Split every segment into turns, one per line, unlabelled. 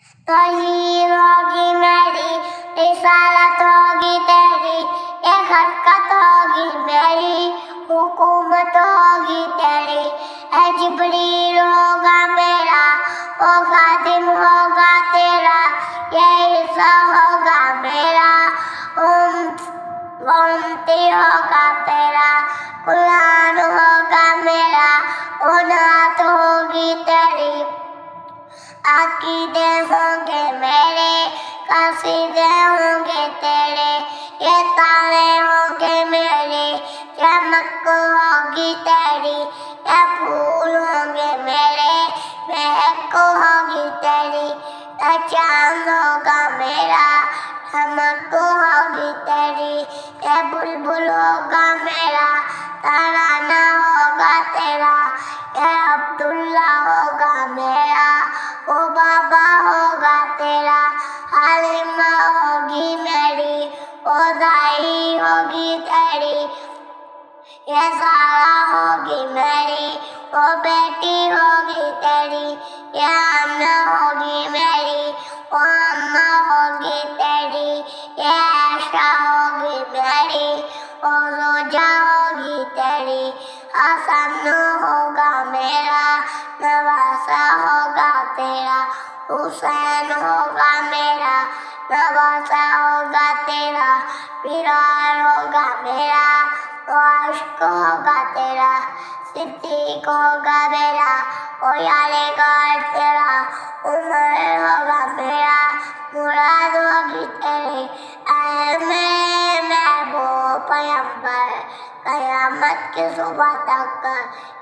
तहरीर होगी मेरी, रिसालत होगी तेरी, ये खिदमत होगी मेरी, हुकूमत होगी तेरी। ऐ जिब्रील होगा मेरा, ओ खादिम होगा तेरा, ये ईसा होगा मेरा, उम्मती होगा तेरा, कुरान होगा मेरा, ओ नात होगी तेरी। अकीदे होंगे मेरे, कसीदे होंगे तेरे, ये तारे होंगे मेरे, चमक होगी तेरी। ये फूल होंगे मेरे, महक होगी तेरी। ये चांद होगा मेरा, चमक होगी तेरी। ये बुलबुल होगा मेरा, तराना होगा तेरा। ये अब्दुल्ला होगा मेरा, ओ बाबा होगा तेरा। हालिमा होगी मेरी, ओ दाई होगी तेरी। ये सारा होगी मेरी, ओ बेटी होगी तेरी। ये आमना होगी मेरी, ओ अम्मा होगी तेरी। ये आयशा होगी मेरी, ओ रोजा होगी तेरी। हसन होगा मेरा, नवासा होगा तेरा। हुसैन होगा मेरा, नवासा होगा तेरा। बिलाल होगा मेरा, आशिक होगा तेरा। सिद्दीक होगा मेरा, ओ यारेगार तेरा। उमर होगा मेरा, मुराद होगी तेरी। ऐ मेरे महबूब पैगंबर, क़यामत की सुबह तक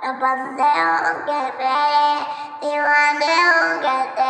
ये बंदे होंगे मेरे, दीवाने होंगे तेरे।